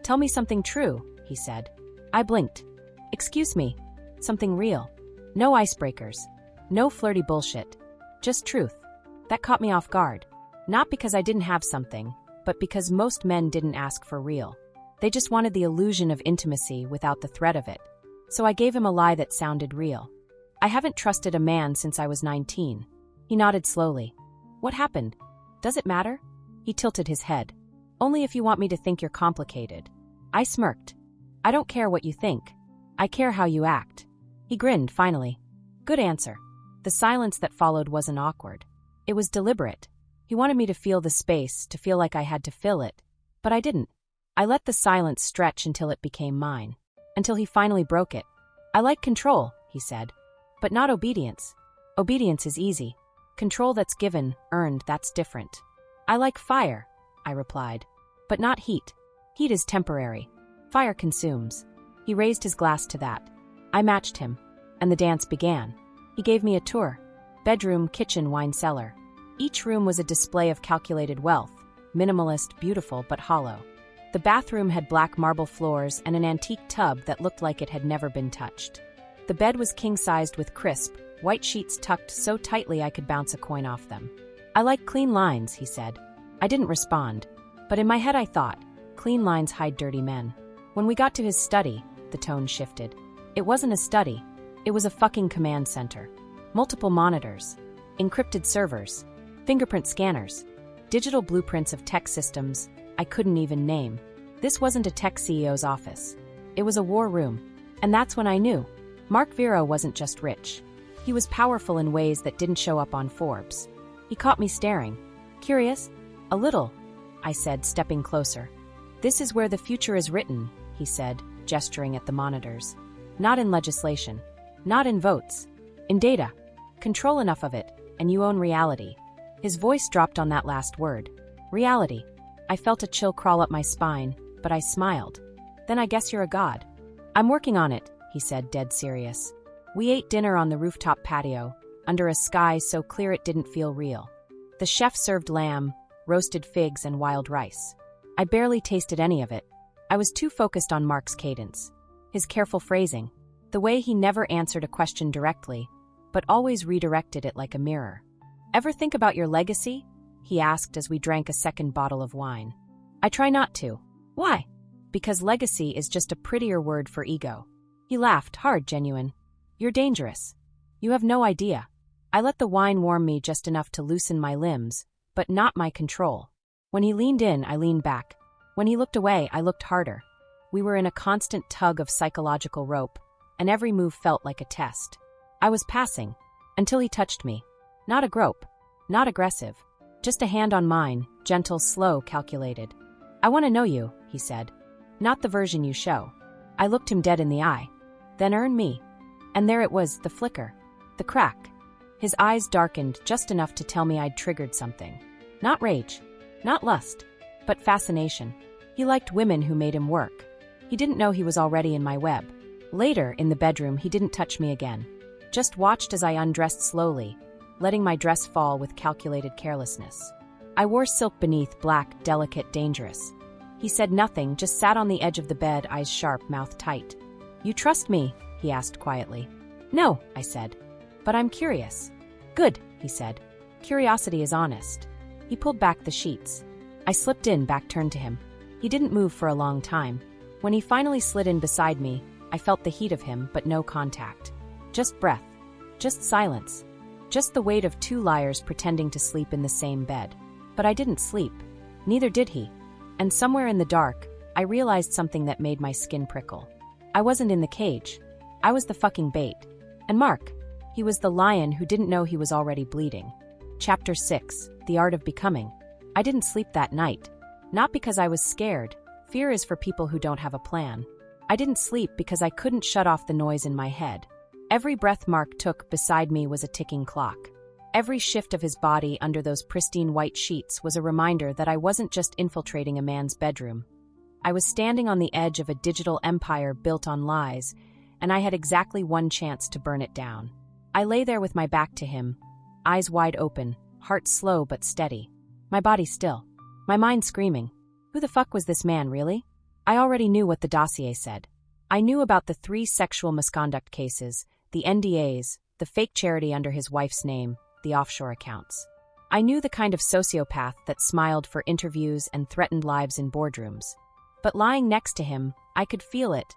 "Tell me something true," he said. I blinked. "Excuse me. Something real. No icebreakers. No flirty bullshit. Just truth." That caught me off guard. Not because I didn't have something, but because most men didn't ask for real. They just wanted the illusion of intimacy without the threat of it. So I gave him a lie that sounded real. "I haven't trusted a man since I was 19. He nodded slowly. "What happened? Does it matter?" He tilted his head. "Only if you want me to think you're complicated." I smirked. "I don't care what you think. I care how you act." He grinned, finally. Good answer. The silence that followed wasn't awkward. It was deliberate. He wanted me to feel the space, to feel like I had to fill it. But I didn't. I let the silence stretch until it became mine. Until he finally broke it. "I like control," he said. "But not obedience. Obedience is easy. Control that's given, earned, that's different." "I like fire," I replied. "But not heat. Heat is temporary. Fire consumes." He raised his glass to that. I matched him. And the dance began. He gave me a tour. Bedroom, kitchen, wine cellar. Each room was a display of calculated wealth, minimalist, beautiful, but hollow. The bathroom had black marble floors and an antique tub that looked like it had never been touched. The bed was king-sized with crisp, white sheets tucked so tightly I could bounce a coin off them. "I like clean lines," he said. I didn't respond, but in my head I thought, clean lines hide dirty men. When we got to his study, the tone shifted. It wasn't a study. It was a fucking command center. Multiple monitors. Encrypted servers. Fingerprint scanners. Digital blueprints of tech systems I couldn't even name. This wasn't a tech CEO's office. It was a war room. And that's when I knew. Mark Vero wasn't just rich. He was powerful in ways that didn't show up on Forbes. He caught me staring. "Curious?" "A little," I said, stepping closer. "This is where the future is written," he said, gesturing at the monitors. "Not in legislation. Not in votes. In data. Control enough of it, and you own reality." His voice dropped on that last word. Reality. I felt a chill crawl up my spine, but I smiled. "Then I guess you're a god." "I'm working on it," he said, dead serious. We ate dinner on the rooftop patio, under a sky so clear it didn't feel real. The chef served lamb, roasted figs, and wild rice. I barely tasted any of it. I was too focused on Mark's cadence, his careful phrasing, the way he never answered a question directly, but always redirected it like a mirror. "Ever think about your legacy?" he asked as we drank a second bottle of wine. "I try not to." "Why?" "Because legacy is just a prettier word for ego." He laughed, hard, genuine. "You're dangerous. You have no idea." I let the wine warm me just enough to loosen my limbs, but not my control. When he leaned in, I leaned back. When he looked away, I looked harder. We were in a constant tug of psychological rope, and every move felt like a test. I was passing, until he touched me. Not a grope, not aggressive, just a hand on mine, gentle, slow, calculated. "I want to know you," he said. "Not the version you show." I looked him dead in the eye. "Then earn me." And there it was, the flicker, the crack. His eyes darkened just enough to tell me I'd triggered something. Not rage, not lust, but fascination. He liked women who made him work. He didn't know he was already in my web. Later, in the bedroom, he didn't touch me again. Just watched as I undressed slowly, letting my dress fall with calculated carelessness. I wore silk beneath, black, delicate, dangerous. He said nothing, just sat on the edge of the bed, eyes sharp, mouth tight. "You trust me?" he asked quietly. "No," I said. "But I'm curious." "Good," he said. "Curiosity is honest." He pulled back the sheets. I slipped in, back turned to him. He didn't move for a long time. When he finally slid in beside me, I felt the heat of him, but no contact. Just breath. Just silence. Just the weight of two liars pretending to sleep in the same bed. But I didn't sleep. Neither did he. And somewhere in the dark, I realized something that made my skin prickle. I wasn't in the cage. I was the fucking bait. And Mark, he was the lion who didn't know he was already bleeding. Chapter 6, The Art of Becoming. I didn't sleep that night. Not because I was scared. Fear is for people who don't have a plan. I didn't sleep because I couldn't shut off the noise in my head. Every breath Mark took beside me was a ticking clock. Every shift of his body under those pristine white sheets was a reminder that I wasn't just infiltrating a man's bedroom. I was standing on the edge of a digital empire built on lies, and I had exactly one chance to burn it down. I lay there with my back to him, eyes wide open, heart slow but steady. My body still. My mind screaming. Who the fuck was this man, really? I already knew what the dossier said. I knew about the 3 sexual misconduct cases, the NDAs, the fake charity under his wife's name, the offshore accounts. I knew the kind of sociopath that smiled for interviews and threatened lives in boardrooms. But lying next to him, I could feel it,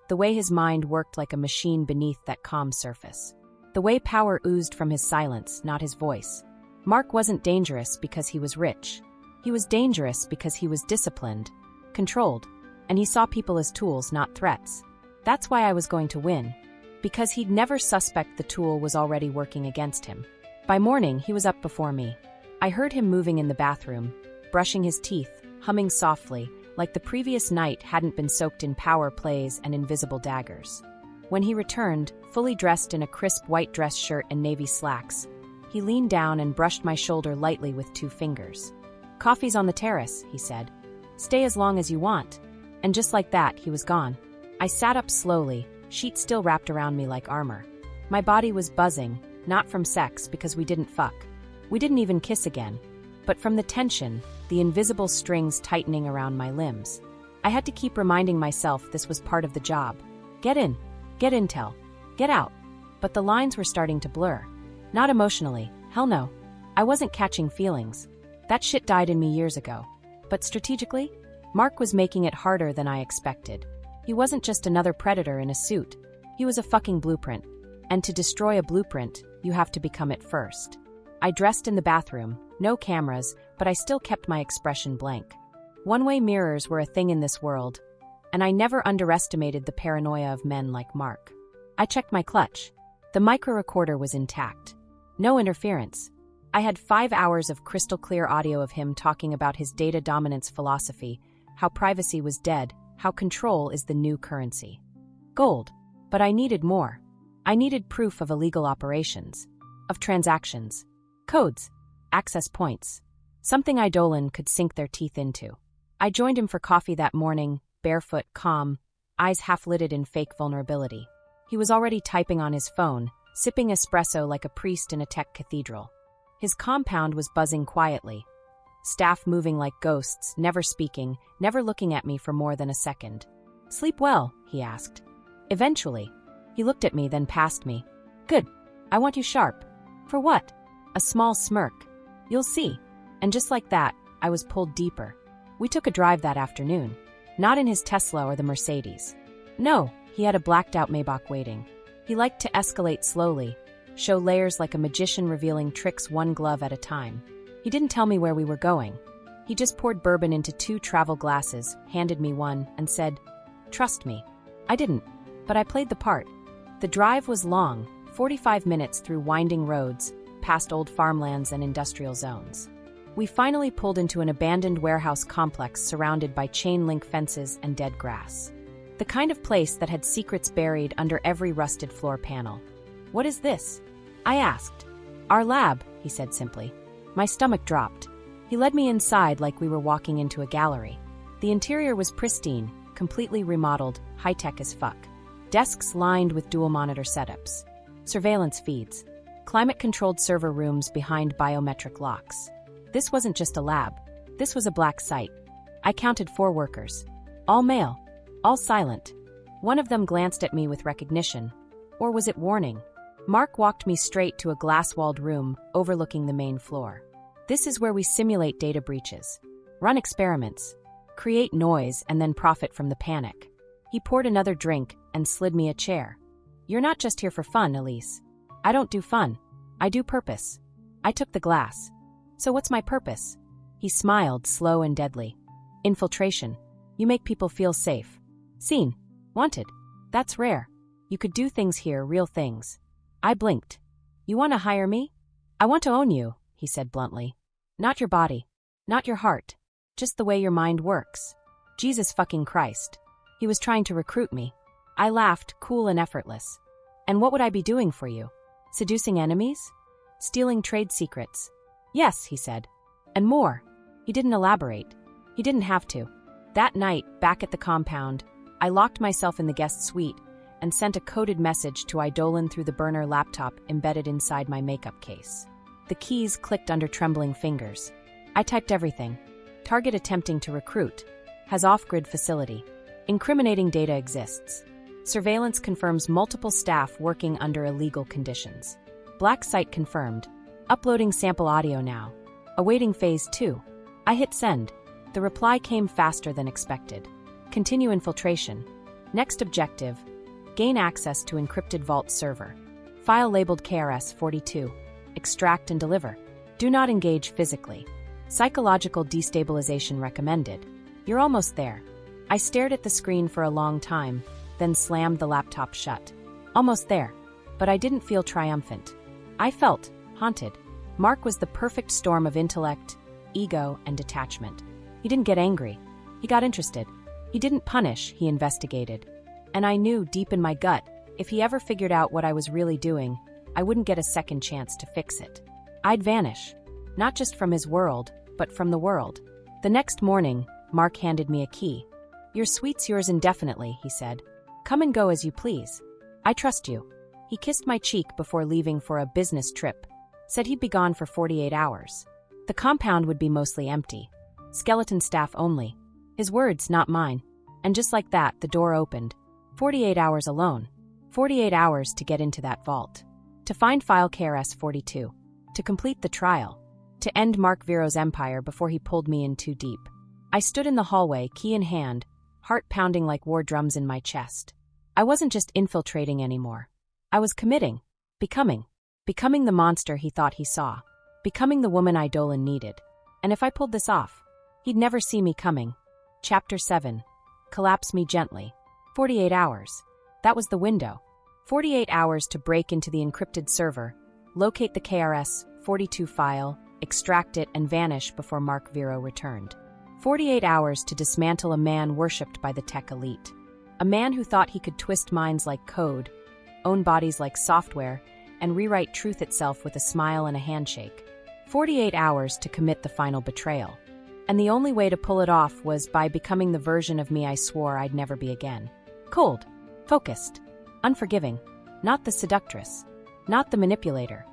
the way his mind worked like a machine beneath that calm surface. The way power oozed from his silence, not his voice. Mark wasn't dangerous because he was rich. He was dangerous because he was disciplined, controlled, and he saw people as tools, not threats. That's why I was going to win. Because he'd never suspect the tool was already working against him. By morning, he was up before me. I heard him moving in the bathroom, brushing his teeth, humming softly, like the previous night hadn't been soaked in power plays and invisible daggers. When he returned, fully dressed in a crisp white dress shirt and navy slacks, he leaned down and brushed my shoulder lightly with 2 fingers. "Coffee's on the terrace," he said. "Stay as long as you want." And just like that, he was gone. I sat up slowly, sheets still wrapped around me like armor. My body was buzzing, not from sex because we didn't fuck. We didn't even kiss again. But from the tension, the invisible strings tightening around my limbs. I had to keep reminding myself this was part of the job. Get in. Get intel. Get out. But the lines were starting to blur. Not emotionally, hell no. I wasn't catching feelings. That shit died in me years ago. But strategically, Mark was making it harder than I expected. He wasn't just another predator in a suit. He was a fucking blueprint. And to destroy a blueprint, you have to become it first. I dressed in the bathroom, no cameras, but I still kept my expression blank. One-way mirrors were a thing in this world, and I never underestimated the paranoia of men like Mark. I checked my clutch. The micro-recorder was intact. No interference. I had 5 hours of crystal-clear audio of him talking about his data dominance philosophy, how privacy was dead, how control is the new currency. Gold. But I needed more. I needed proof of illegal operations, of transactions, codes, access points, something Eidolon could sink their teeth into. I joined him for coffee that morning, barefoot, calm, eyes half-lidded in fake vulnerability. He was already typing on his phone, sipping espresso like a priest in a tech cathedral. His compound was buzzing quietly. Staff moving like ghosts, never speaking, never looking at me for more than a second. "Sleep well?" he asked. Eventually. He looked at me, then past me. "Good. I want you sharp." "For what?" A small smirk. "You'll see." And just like that, I was pulled deeper. We took a drive that afternoon. Not in his Tesla or the Mercedes. No, he had a blacked-out Maybach waiting. He liked to escalate slowly, show layers like a magician revealing tricks one glove at a time. He didn't tell me where we were going. He just poured bourbon into 2 travel glasses, handed me one, and said, "Trust me." I didn't, but I played the part. The drive was long, 45 minutes through winding roads, past old farmlands and industrial zones. We finally pulled into an abandoned warehouse complex surrounded by chain-link fences and dead grass. The kind of place that had secrets buried under every rusted floor panel. "What is this?" I asked. "Our lab," he said simply. My stomach dropped. He led me inside like we were walking into a gallery. The interior was pristine, completely remodeled, high-tech as fuck. Desks lined with dual-monitor setups. Surveillance feeds. Climate-controlled server rooms behind biometric locks. This wasn't just a lab. This was a black site. I counted 4 workers. All male. All silent. One of them glanced at me with recognition. Or was it warning? Mark walked me straight to a glass-walled room overlooking the main floor. "This is where we simulate data breaches. Run experiments. Create noise and then profit from the panic." He poured another drink and slid me a chair. "You're not just here for fun, Elise." "I don't do fun. I do purpose." I took the glass. "So what's my purpose?" He smiled, slow and deadly. "Infiltration. You make people feel safe. Seen. Wanted. That's rare. You could do things here, real things." I blinked. "You want to hire me?" "I want to own you," he said bluntly. "Not your body. Not your heart. Just the way your mind works." Jesus fucking Christ. He was trying to recruit me. I laughed, cool and effortless. "And what would I be doing for you? Seducing enemies? Stealing trade secrets?" "Yes," he said. "And more." He didn't elaborate. He didn't have to. That night, back at the compound, I locked myself in the guest suite and sent a coded message to Eidolon through the burner laptop embedded inside my makeup case. The keys clicked under trembling fingers. I typed everything. Target attempting to recruit. Has off-grid facility. Incriminating data exists. Surveillance confirms multiple staff working under illegal conditions. Black site confirmed. Uploading sample audio now. Awaiting phase 2. I hit send. The reply came faster than expected. Continue infiltration. Next objective. Gain access to encrypted vault server. File labeled KRS-42. Extract and deliver. Do not engage physically. Psychological destabilization recommended. You're almost there. I stared at the screen for a long time, then slammed the laptop shut. Almost there. But I didn't feel triumphant. I felt haunted. Mark was the perfect storm of intellect, ego, and detachment. He didn't get angry. He got interested. He didn't punish, he investigated. And I knew deep in my gut, if he ever figured out what I was really doing, I wouldn't get a second chance to fix it. I'd vanish. Not just from his world, but from the world. The next morning, Mark handed me a key. "Your suite's yours indefinitely," he said. "Come and go as you please. I trust you." He kissed my cheek before leaving for a business trip. Said he'd be gone for 48 hours. The compound would be mostly empty. Skeleton staff only. His words, not mine. And just like that, the door opened. 48 hours alone. 48 hours to get into that vault. To find file KRS-42. To complete the trial. To end Mark Viro's empire before he pulled me in too deep. I stood in the hallway, key in hand, heart pounding like war drums in my chest. I wasn't just infiltrating anymore. I was committing. Becoming. Becoming the monster he thought he saw. Becoming the woman Eidolon needed. And if I pulled this off, he'd never see me coming. Chapter 7. Collapse me gently. 48 hours. That was the window. 48 hours to break into the encrypted server, locate the KRS-42 file, extract it, and vanish before Mark Viro returned. 48 hours to dismantle a man worshipped by the tech elite. A man who thought he could twist minds like code, own bodies like software, and rewrite truth itself with a smile and a handshake. 48 hours to commit the final betrayal. And the only way to pull it off was by becoming the version of me I swore I'd never be again. Cold. Focused. Unforgiving. Not the seductress. Not the manipulator.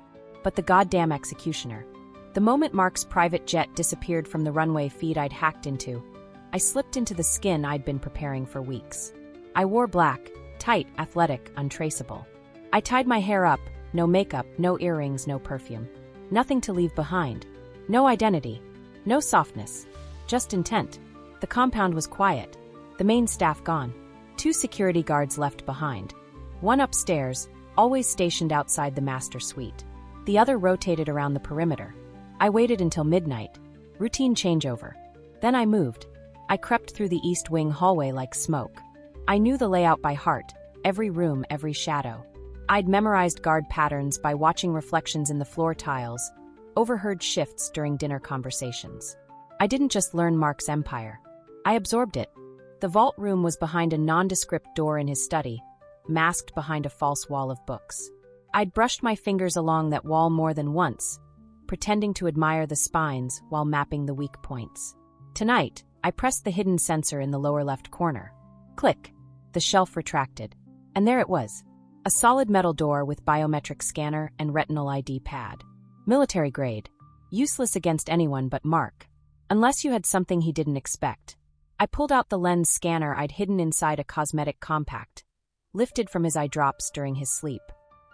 But the goddamn executioner. The moment Mark's private jet disappeared from the runway feed I'd hacked into, I slipped into the skin I'd been preparing for weeks. I wore black, tight, athletic, untraceable. I tied my hair up, no makeup, no earrings, no perfume. Nothing to leave behind. No identity. No softness. Just intent. The compound was quiet. The main staff gone. 2 security guards left behind. One upstairs, always stationed outside the master suite. The other rotated around the perimeter. I waited until midnight. Routine changeover. Then I moved. I crept through the east wing hallway like smoke. I knew the layout by heart, every room, every shadow. I'd memorized guard patterns by watching reflections in the floor tiles, overheard shifts during dinner conversations. I didn't just learn Mark's empire. I absorbed it. The vault room was behind a nondescript door in his study, masked behind a false wall of books. I'd brushed my fingers along that wall more than once, pretending to admire the spines while mapping the weak points. Tonight, I pressed the hidden sensor in the lower left corner. Click. The shelf retracted. And there it was. A solid metal door with biometric scanner and retinal ID pad. Military grade. Useless against anyone but Mark. Unless you had something he didn't expect. I pulled out the lens scanner I'd hidden inside a cosmetic compact, lifted from his eye drops during his sleep.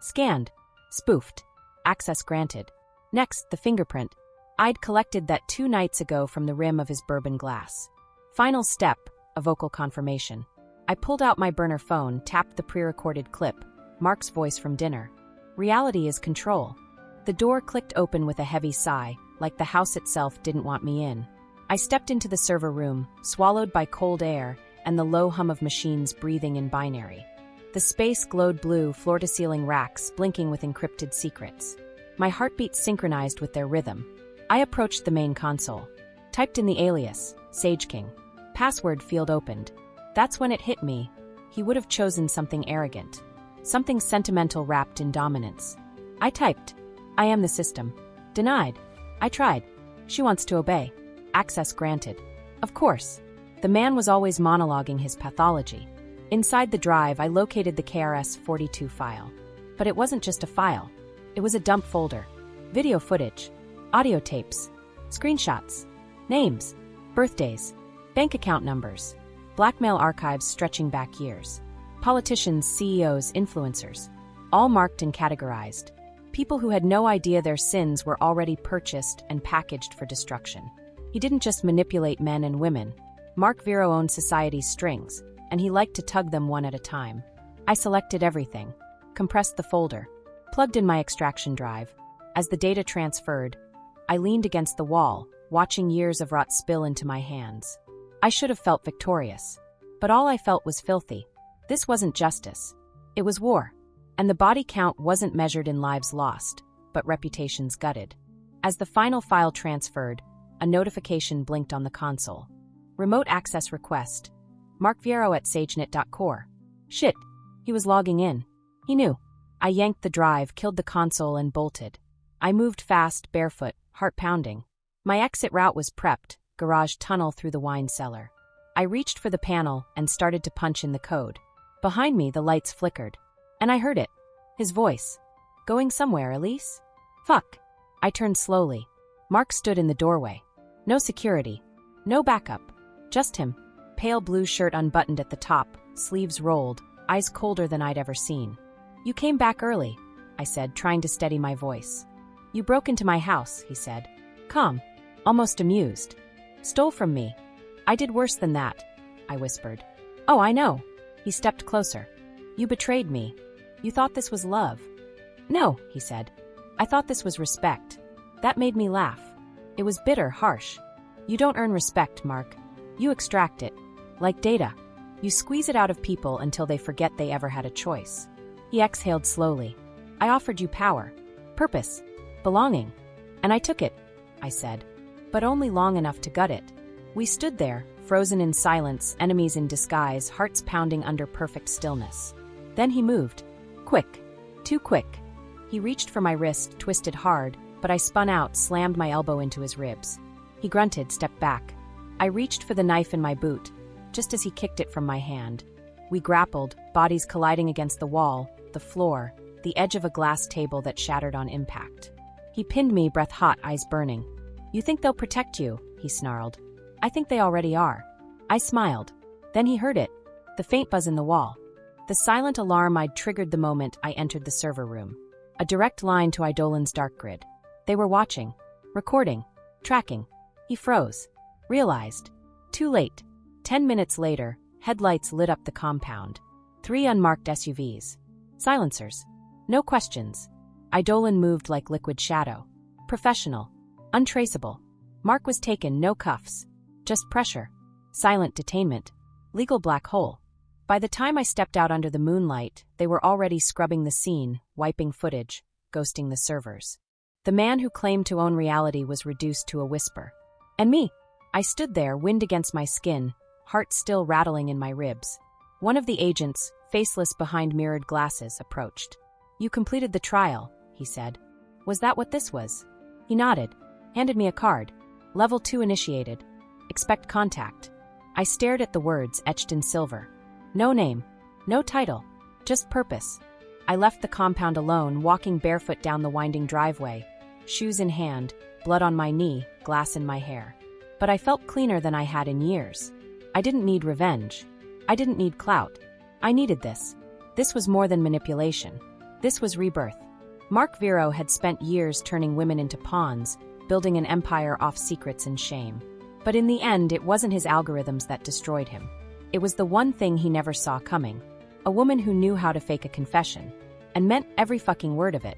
Scanned. Spoofed. Access granted. Next, the fingerprint. I'd collected that 2 nights ago from the rim of his bourbon glass. Final step, a vocal confirmation. I pulled out my burner phone, tapped the pre-recorded clip, Mark's voice from dinner. Reality is control. The door clicked open with a heavy sigh, like the house itself didn't want me in. I stepped into the server room, swallowed by cold air and the low hum of machines breathing in binary. The space glowed blue, floor-to-ceiling racks blinking with encrypted secrets. My heartbeat synchronized with their rhythm. I approached the main console. Typed in the alias, Sage King. Password field opened. That's when it hit me. He would have chosen something arrogant. Something sentimental wrapped in dominance. I typed, I am the system. Denied. I tried. She wants to obey. Access granted. Of course. The man was always monologuing his pathology. Inside the drive, I located the KRS-42 file. But it wasn't just a file. It was a dump folder. Video footage. Audio tapes. Screenshots. Names. Birthdays. Bank account numbers. Blackmail archives stretching back years. Politicians, CEOs, influencers. All marked and categorized. People who had no idea their sins were already purchased and packaged for destruction. He didn't just manipulate men and women. Mark Vero owned society's strings, and he liked to tug them one at a time. I selected everything, compressed the folder, plugged in my extraction drive. As the data transferred, I leaned against the wall, watching years of rot spill into my hands. I should have felt victorious, but all I felt was filthy. This wasn't justice. It was war. And the body count wasn't measured in lives lost, but reputations gutted. As the final file transferred, a notification blinked on the console. Remote access request. Mark Viero at sagenet.core. Shit. He was logging in. He knew. I yanked the drive, killed the console, and bolted. I moved fast, barefoot, heart pounding. My exit route was prepped, garage tunnel through the wine cellar. I reached for the panel and started to punch in the code. Behind me, the lights flickered. And I heard it. His voice. Going somewhere, Elise? Fuck. I turned slowly. Mark stood in the doorway. No security. No backup. Just him. Pale blue shirt unbuttoned at the top, sleeves rolled, eyes colder than I'd ever seen. You came back early, I said, trying to steady my voice. You broke into my house, he said. Calm. Almost amused. Stole from me. I did worse than that, I whispered. Oh, I know. He stepped closer. You betrayed me. You thought this was love. No, he said. I thought this was respect. That made me laugh. It was bitter, harsh. You don't earn respect, Mark. You extract it. Like data. You squeeze it out of people until they forget they ever had a choice. He exhaled slowly. I offered you power. Purpose. Belonging. And I took it, I said. But only long enough to gut it. We stood there, frozen in silence, enemies in disguise, hearts pounding under perfect stillness. Then he moved. Quick. Too quick. He reached for my wrist, twisted hard, but I spun out, slammed my elbow into his ribs. He grunted, stepped back. I reached for the knife in my boot, just as he kicked it from my hand. We grappled, bodies colliding against the wall, the floor, the edge of a glass table that shattered on impact. He pinned me, breath hot, eyes burning. "You think they'll protect you?" he snarled. "I think they already are." I smiled. Then he heard it. The faint buzz in the wall. The silent alarm I'd triggered the moment I entered the server room. A direct line to Eidolon's dark grid. They were watching, recording, tracking. He froze. Realized. Too late. 10 minutes later, headlights lit up the compound. 3 unmarked SUVs. Silencers. No questions. Eidolon moved like liquid shadow. Professional. Untraceable. Mark was taken, no cuffs. Just pressure. Silent detainment. Legal black hole. By the time I stepped out under the moonlight, they were already scrubbing the scene, wiping footage, ghosting the servers. The man who claimed to own reality was reduced to a whisper. And me. I stood there, wind against my skin, heart still rattling in my ribs. One of the agents, faceless behind mirrored glasses, approached. "You completed the trial," he said. "Was that what this was?" He nodded, handed me a card. "Level 2 initiated. Expect contact." I stared at the words etched in silver. No name, no title, just purpose. I left the compound alone, walking barefoot down the winding driveway, shoes in hand, blood on my knee, glass in my hair. But I felt cleaner than I had in years. I didn't need revenge. I didn't need clout. I needed this. This was more than manipulation. This was rebirth. Mark Vero had spent years turning women into pawns, building an empire off secrets and shame. But in the end, it wasn't his algorithms that destroyed him. It was the one thing he never saw coming. A woman who knew how to fake a confession. And meant every fucking word of it.